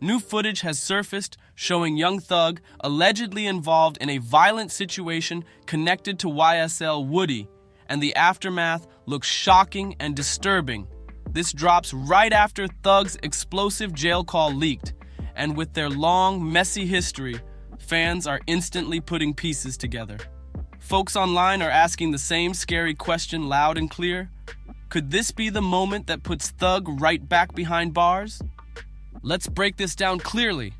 New footage has surfaced showing young Thug allegedly involved in a violent situation connected to YSL Woody, and the aftermath looks shocking and disturbing. This drops right after Thug's explosive jail call leaked, and with their long, messy history, fans are instantly putting pieces together. Folks online are asking the same scary question loud and clear. Could this be the moment that puts Thug right back behind bars? Let's break this down clearly.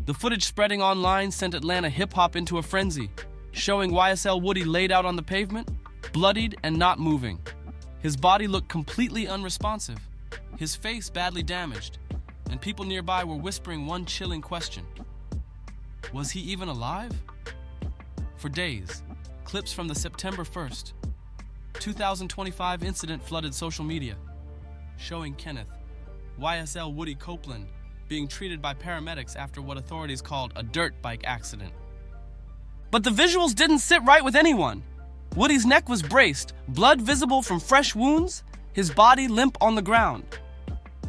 The footage spreading online sent Atlanta hip-hop into a frenzy, showing YSL Woody laid out on the pavement, bloodied and not moving. His body looked completely unresponsive, his face badly damaged, and people nearby were whispering one chilling question. Was he even alive? For days, clips from the September 1st, 2025 incident flooded social media, showing Kenneth, YSL Woody Copeland, being treated by paramedics after what authorities called a dirt bike accident. But the visuals didn't sit right with anyone. Woody's neck was braced, blood visible from fresh wounds, his body limp on the ground.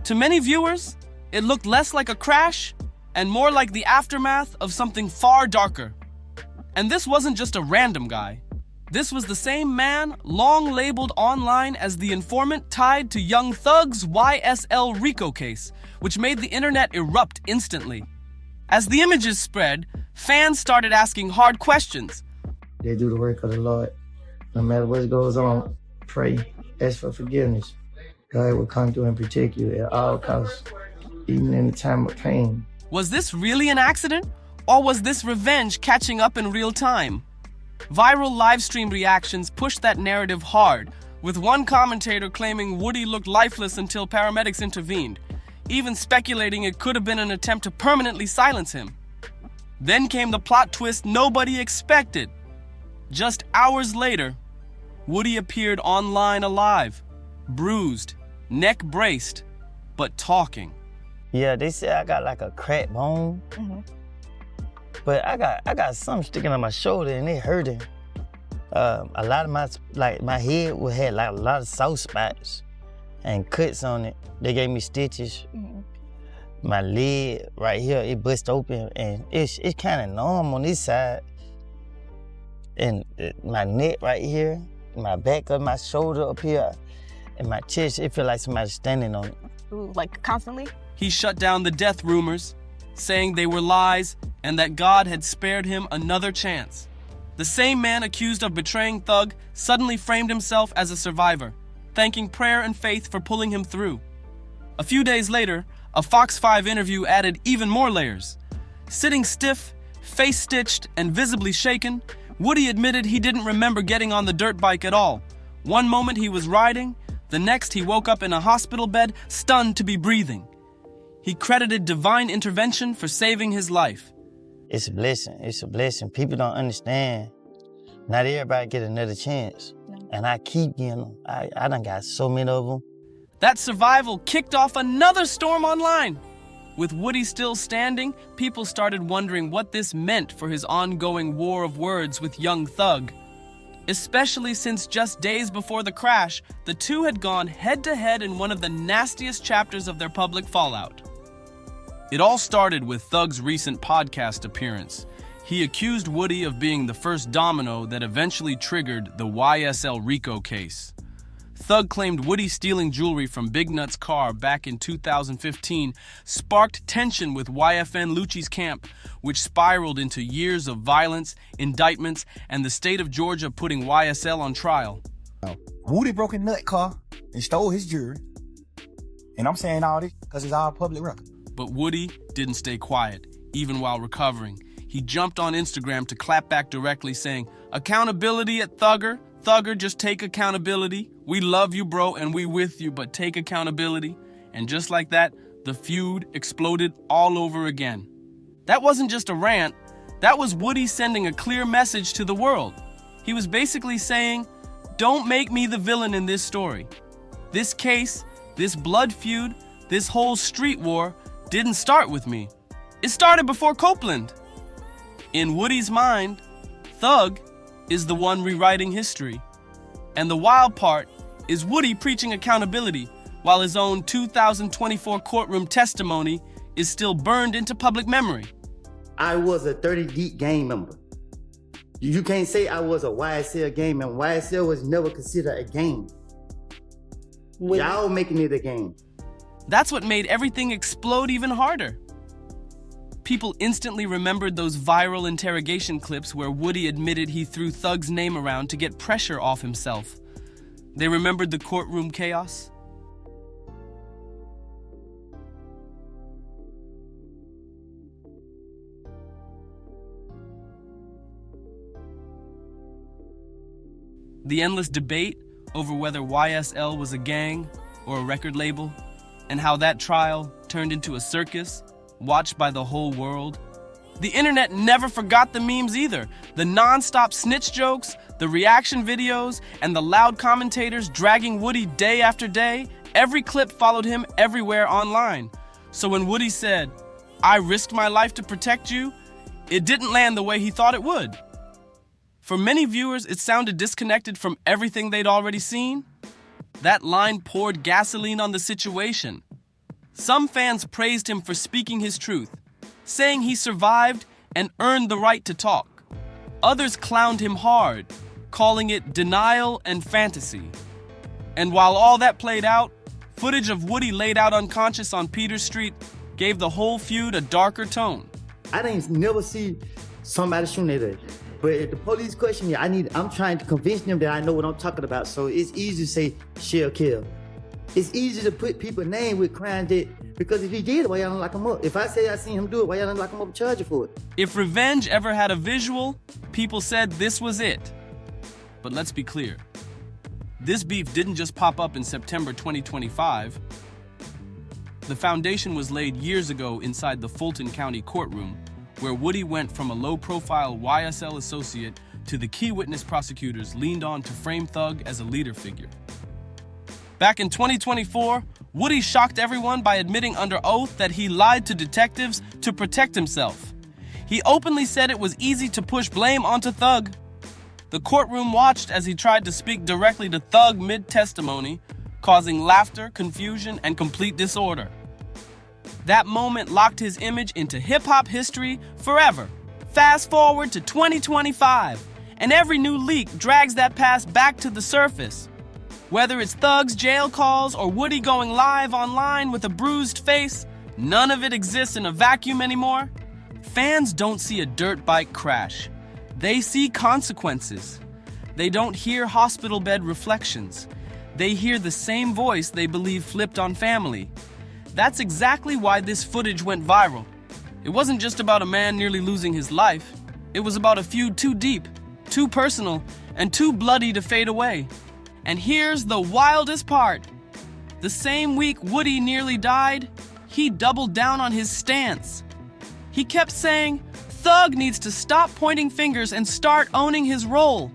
To many viewers, it looked less like a crash and more like the aftermath of something far darker. And this wasn't just a random guy. This was the same man long labeled online as the informant tied to Young Thug's YSL RICO case, which made the internet erupt instantly. As the images spread, fans started asking hard questions. They do the work of the Lord. No matter what goes on, pray, ask for forgiveness. God will come through and protect you at all costs, even in the time of pain. Was this really an accident? Or was this revenge catching up in real time? Viral livestream reactions pushed that narrative hard, with one commentator claiming Woody looked lifeless until paramedics intervened, even speculating it could have been an attempt to permanently silence him. Then came the plot twist nobody expected. Just hours later, Woody appeared online alive, bruised, neck braced, but talking. Yeah, they say I got like a cracked bone. But I got something sticking on my shoulder and it hurting. A lot of my head had like a lot of soft spots and cuts on it. They gave me stitches. My leg right here, it bust open and it's kind of numb on this side. And my neck right here, my back of my shoulder up here, and my chest, it feel like somebody's standing on it. Ooh, like constantly? He shut down the death rumors, saying they were lies and that God had spared him another chance. The same man accused of betraying Thug suddenly framed himself as a survivor, thanking prayer and faith for pulling him through. A few days later, a Fox 5 interview added even more layers. Sitting stiff, face-stitched, and visibly shaken, Woody admitted he didn't remember getting on the dirt bike at all. One moment he was riding, the next he woke up in a hospital bed, stunned to be breathing. He credited divine intervention for saving his life. It's a blessing. It's a blessing. People don't understand. Not everybody get another chance. And I keep getting them. I done got so many of them. That survival kicked off another storm online. With Woody still standing, people started wondering what this meant for his ongoing war of words with Young Thug. Especially since just days before the crash, the two had gone head-to-head in one of the nastiest chapters of their public fallout. It all started with Thug's recent podcast appearance. He accused Woody of being the first domino that eventually triggered the YSL RICO case. Thug claimed Woody stealing jewelry from Big Nut's car back in 2015 sparked tension with YFN Lucci's camp, which spiraled into years of violence, indictments, and the state of Georgia putting YSL on trial. Woody broke a Nut car and stole his jewelry. And I'm saying all this because it's all public record. But Woody didn't stay quiet, even while recovering. He jumped on Instagram to clap back directly, saying, "Accountability at Thugger. Thugger, just take accountability. We love you, bro, and we with you, but take accountability." And just like that, the feud exploded all over again. That wasn't just a rant. That was Woody sending a clear message to the world. He was basically saying, don't make me the villain in this story. This case, this blood feud, this whole street war didn't start with me. It started before Copeland. In Woody's mind, Thug is the one rewriting history. And the wild part is Woody preaching accountability while his own 2024 courtroom testimony is still burned into public memory. I was a 30 Deep gang member. You can't say I was a YSL gang member. YSL was never considered a gang. Y'all making it a gang. That's what made everything explode even harder. People instantly remembered those viral interrogation clips where Woody admitted he threw Thug's name around to get pressure off himself. They remembered the courtroom chaos. The endless debate over whether YSL was a gang or a record label, and how that trial turned into a circus watched by the whole world. The internet never forgot the memes either. The non-stop snitch jokes, the reaction videos, and the loud commentators dragging Woody day after day. Every clip followed him everywhere online. So when Woody said, "I risked my life to protect you," it didn't land the way he thought it would. For many viewers, it sounded disconnected from everything they'd already seen. That line poured gasoline on the situation. Some fans praised him for speaking his truth, saying he survived and earned the right to talk. Others clowned him hard, calling it denial and fantasy. And while all that played out, footage of Woody laid out unconscious on Peters Street gave the whole feud a darker tone. I didn't never see somebody shooting at it. But if the police question me, I'm trying to convince them that I know what I'm talking about. So it's easy to say, shell kill. It's easy to put people's name with crime that, because if he did it, why y'all don't lock him up? If I say I seen him do it, why y'all don't lock him up and charge you for it? If revenge ever had a visual, people said this was it. But let's be clear. This beef didn't just pop up in September 2025. The foundation was laid years ago inside the Fulton County courtroom, where Woody went from a low-profile YSL associate to the key witness prosecutors leaned on to frame Thug as a leader figure. Back in 2024, Woody shocked everyone by admitting under oath that he lied to detectives to protect himself. He openly said it was easy to push blame onto Thug. The courtroom watched as he tried to speak directly to Thug mid-testimony, causing laughter, confusion, and complete disorder. That moment locked his image into hip-hop history forever. Fast forward to 2025, and every new leak drags that past back to the surface. Whether it's Thug's jail calls or Woody going live online with a bruised face, none of it exists in a vacuum anymore. Fans don't see a dirt bike crash. They see consequences. They don't hear hospital bed reflections. They hear the same voice they believe flipped on family. That's exactly why this footage went viral. It wasn't just about a man nearly losing his life. It was about a feud too deep, too personal, and too bloody to fade away. And here's the wildest part. The same week Woody nearly died, he doubled down on his stance. He kept saying, Thug needs to stop pointing fingers and start owning his role.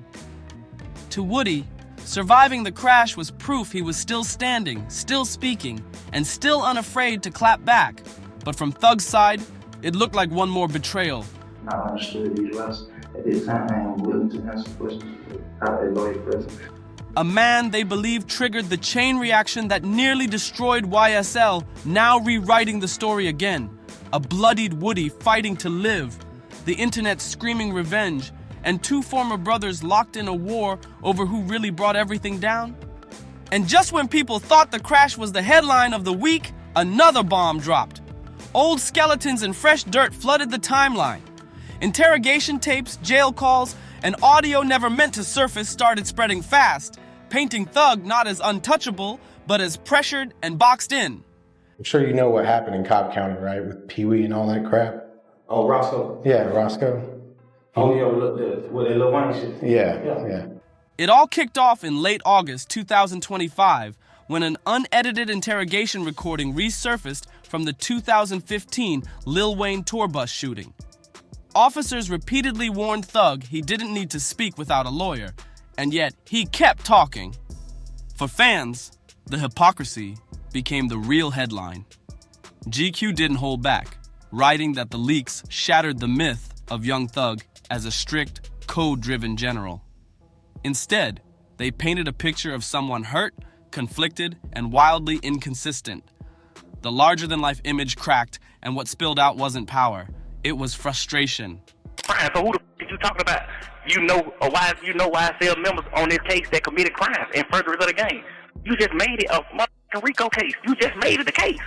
To Woody, surviving the crash was proof he was still standing, still speaking, and still unafraid to clap back. But from Thug's side, it looked like one more betrayal. I understood these lessons. At this time, I am willing to answer questions without a lawyer present. A man they believed triggered the chain reaction that nearly destroyed YSL, now rewriting the story again. A bloodied Woody fighting to live, the internet screaming revenge, and two former brothers locked in a war over who really brought everything down. And just when people thought the crash was the headline of the week, another bomb dropped. Old skeletons and fresh dirt flooded the timeline. Interrogation tapes, jail calls, and audio never meant to surface started spreading fast, painting Thug not as untouchable, but as pressured and boxed in. I'm sure you know what happened in Cobb County, right? With Pee Wee and all that crap. Oh, Roscoe. Yeah, Roscoe. Oh, yeah, with that Lil Wayne shit. Yeah. It all kicked off in late August 2025 when an unedited interrogation recording resurfaced from the 2015 Lil Wayne tour bus shooting. Officers repeatedly warned Thug he didn't need to speak without a lawyer, and yet he kept talking. For fans, the hypocrisy became the real headline. GQ didn't hold back, writing that the leaks shattered the myth of Young Thug as a strict, code-driven general. Instead, they painted a picture of someone hurt, conflicted, and wildly inconsistent. The larger-than-life image cracked, And what spilled out wasn't power. It was frustration. Fine, so who the f*** you talking about? You know YSL members on this case that committed crimes in furtherance of the game. You just made it a motherfucking RICO case. You just made it a case.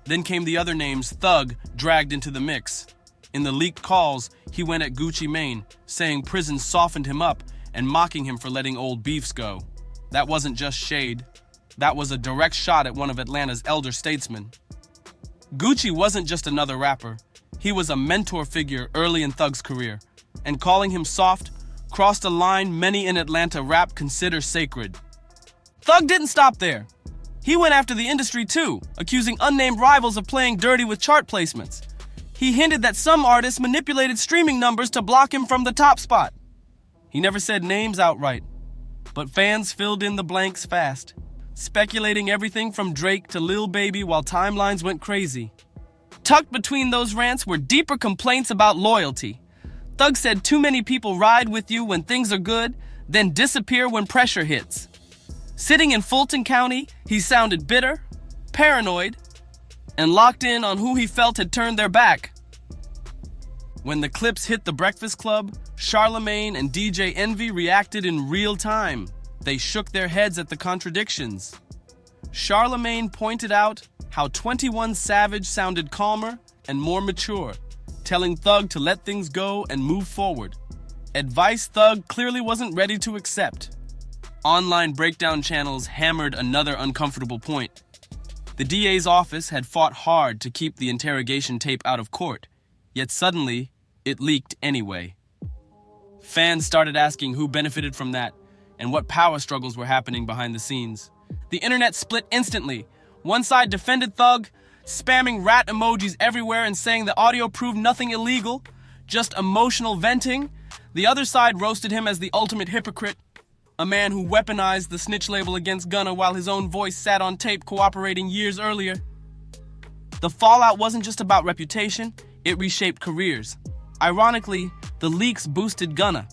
Then came the other names Thug dragged into the mix. In the leaked calls, he went at Gucci Mane, saying prison softened him up and mocking him for letting old beefs go. That wasn't just shade. That was a direct shot at one of Atlanta's elder statesmen. Gucci wasn't just another rapper. He was a mentor figure early in Thug's career, and calling him soft crossed a line many in Atlanta rap consider sacred. Thug didn't stop there. He went after the industry too, accusing unnamed rivals of playing dirty with chart placements. He hinted that some artists manipulated streaming numbers to block him from the top spot. He never said names outright, but fans filled in the blanks fast, speculating everything from Drake to Lil Baby while timelines went crazy. Tucked between those rants were deeper complaints about loyalty. Thug said too many people ride with you when things are good, then disappear when pressure hits. Sitting in Fulton County, he sounded bitter, paranoid, and locked in on who he felt had turned their back. When the clips hit the Breakfast Club, Charlemagne and DJ Envy reacted in real time. They shook their heads at the contradictions. Charlemagne pointed out how 21 Savage sounded calmer and more mature, telling Thug to let things go and move forward. Advice Thug clearly wasn't ready to accept. Online breakdown channels hammered another uncomfortable point. The DA's office had fought hard to keep the interrogation tape out of court, yet suddenly, it leaked anyway. Fans started asking who benefited from that and what power struggles were happening behind the scenes. The internet split instantly. One side defended Thug, spamming rat emojis everywhere and saying the audio proved nothing illegal, just emotional venting. The other side roasted him as the ultimate hypocrite, a man who weaponized the snitch label against Gunna while his own voice sat on tape cooperating years earlier. The fallout wasn't just about reputation, it reshaped careers. Ironically, the leaks boosted Gunna.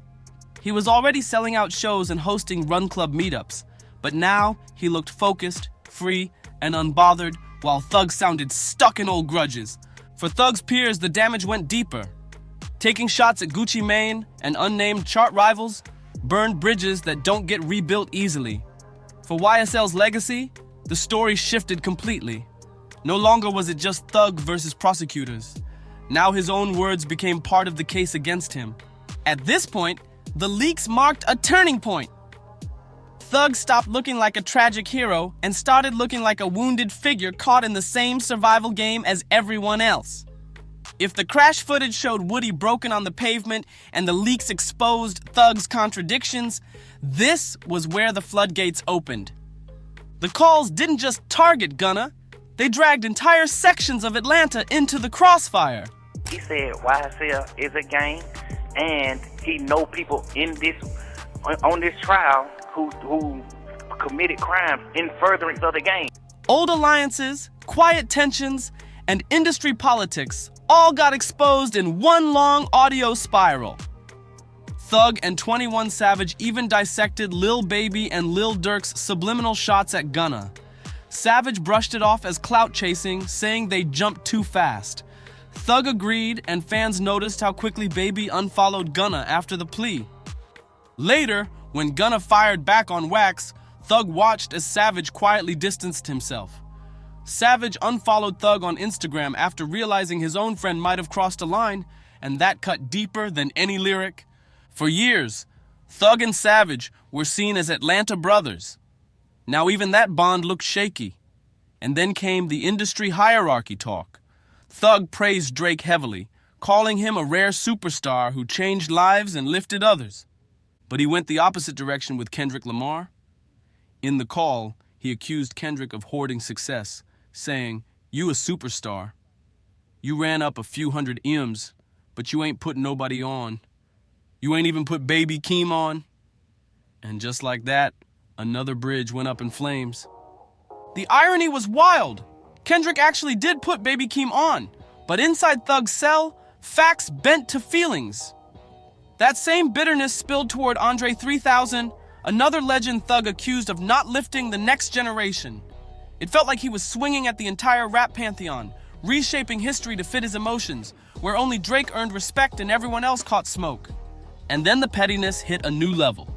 He was already selling out shows and hosting Run Club meetups, but now he looked focused, free, and unbothered, while Thug sounded stuck in old grudges. For Thug's peers, the damage went deeper. Taking shots at Gucci Mane and unnamed chart rivals burned bridges that don't get rebuilt easily. For YSL's legacy, the story shifted completely. No longer was it just Thug versus prosecutors. Now his own words became part of the case against him. At this point, the leaks marked a turning point. Thug stopped looking like a tragic hero and started looking like a wounded figure caught in the same survival game as everyone else. If the crash footage showed Woody broken on the pavement and the leaks exposed Thug's contradictions, this was where the floodgates opened. The calls didn't just target Gunna, they dragged entire sections of Atlanta into the crossfire. He said YSL is a gang, and he know people on this trial who committed crimes in furtherance of the game. Old alliances, quiet tensions, and industry politics all got exposed in one long audio spiral. Thug and 21 Savage even dissected Lil Baby and Lil Durk's subliminal shots at Gunna. Savage brushed it off as clout chasing, saying they jumped too fast. Thug agreed, and fans noticed how quickly Baby unfollowed Gunna after the plea. Later, when Gunna fired back on Wax, Thug watched as Savage quietly distanced himself. Savage unfollowed Thug on Instagram after realizing his own friend might have crossed a line, and that cut deeper than any lyric. For years, Thug and Savage were seen as Atlanta brothers. Now even that bond looked shaky. And then came the industry hierarchy talk. Thug praised Drake heavily, calling him a rare superstar who changed lives and lifted others. But he went the opposite direction with Kendrick Lamar. In the call, he accused Kendrick of hoarding success, saying, "You a superstar. You ran up a few hundred M's, but you ain't put nobody on. You ain't even put Baby Keem on." And just like that, another bridge went up in flames. The irony was wild. Kendrick actually did put Baby Keem on, but inside Thug's cell, facts bent to feelings. That same bitterness spilled toward Andre 3000, another legend Thug accused of not lifting the next generation. It felt like he was swinging at the entire rap pantheon, reshaping history to fit his emotions, where only Drake earned respect and everyone else caught smoke. And then the pettiness hit a new level.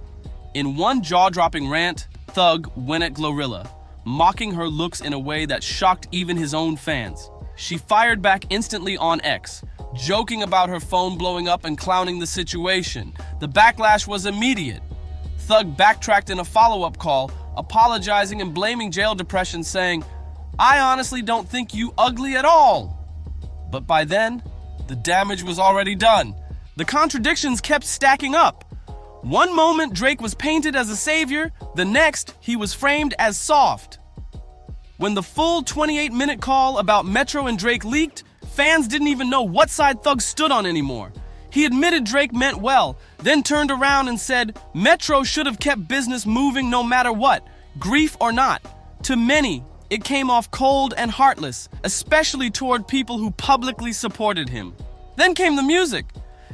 In one jaw-dropping rant, Thug went at Glorilla, mocking her looks in a way that shocked even his own fans. She fired back instantly on X, joking about her phone blowing up and clowning the situation. The backlash was immediate. Thug backtracked in a follow-up call, apologizing and blaming jail depression, saying, "I honestly don't think you ugly at all." But by then, the damage was already done. The contradictions kept stacking up. One moment Drake was painted as a savior, the next he was framed as soft. When the full 28-minute call about Metro and Drake leaked, fans didn't even know what side Thug stood on anymore. He admitted Drake meant well, then turned around and said Metro should have kept business moving no matter what, grief or not. To many, it came off cold and heartless, especially toward people who publicly supported him. Then came the music.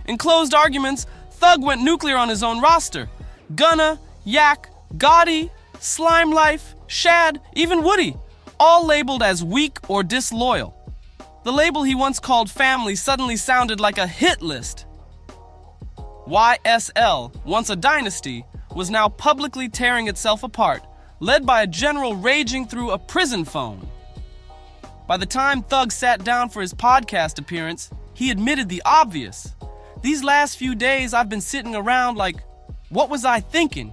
In closed arguments, Thug went nuclear on his own roster. Gunna, Yak, Gotti, Slime Life, Shad, even Woody, all labeled as weak or disloyal. The label he once called family suddenly sounded like a hit list. YSL, once a dynasty, was now publicly tearing itself apart, led by a general raging through a prison phone. By the time Thug sat down for his podcast appearance, he admitted the obvious. These last few days I've been sitting around like, what was I thinking?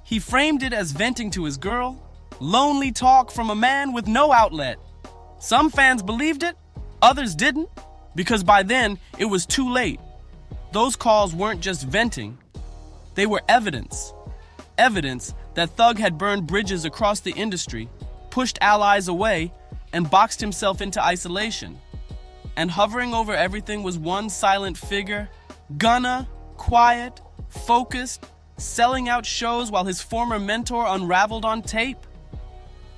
He framed it as venting to his girl, lonely talk from a man with no outlet. Some fans believed it, others didn't, because by then it was too late. Those calls weren't just venting, they were evidence. Evidence that Thug had burned bridges across the industry, pushed allies away, and boxed himself into isolation. And hovering over everything was one silent figure, Gunna, quiet, focused, selling out shows while his former mentor unraveled on tape.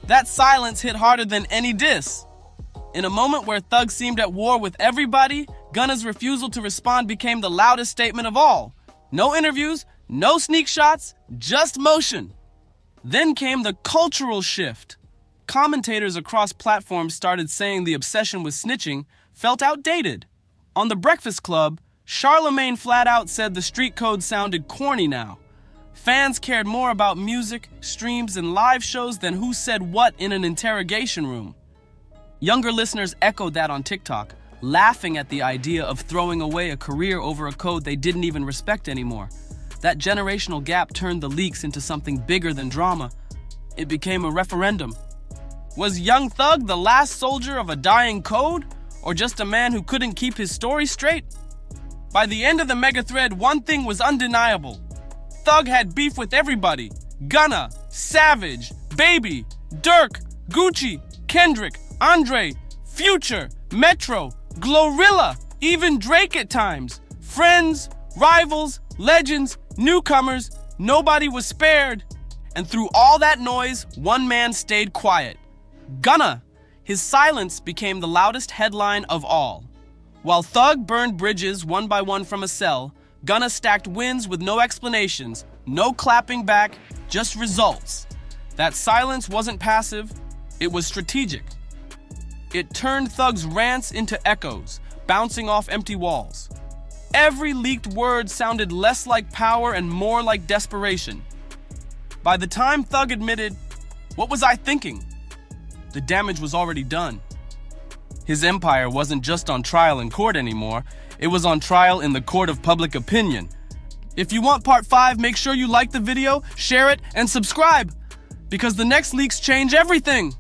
That silence hit harder than any diss. In a moment where Thug seemed at war with everybody, Gunna's refusal to respond became the loudest statement of all. No interviews, no sneak shots, just motion. Then came the cultural shift. Commentators across platforms started saying the obsession with snitching felt outdated. On The Breakfast Club, Charlemagne flat out said the street code sounded corny now. Fans cared more about music, streams, and live shows than who said what in an interrogation room. Younger listeners echoed that on TikTok, laughing at the idea of throwing away a career over a code they didn't even respect anymore. That generational gap turned the leaks into something bigger than drama. It became a referendum. Was Young Thug the last soldier of a dying code? Or just a man who couldn't keep his story straight? By the end of the mega thread, one thing was undeniable. Thug had beef with everybody. Gunna, Savage, Baby, Dirk, Gucci, Kendrick, Andre, Future, Metro, Glorilla, even Drake at times. Friends, rivals, legends, newcomers, nobody was spared. And through all that noise, one man stayed quiet. Gunna. His silence became the loudest headline of all. While Thug burned bridges one by one from a cell, Gunna stacked wins with no explanations, no clapping back, just results. That silence wasn't passive, it was strategic. It turned Thug's rants into echoes, bouncing off empty walls. Every leaked word sounded less like power and more like desperation. By the time Thug admitted, "What was I thinking?" the damage was already done. His empire wasn't just on trial in court anymore, it was on trial in the court of public opinion. If you want part 5, make sure you like the video, share it, and subscribe, because the next leaks change everything.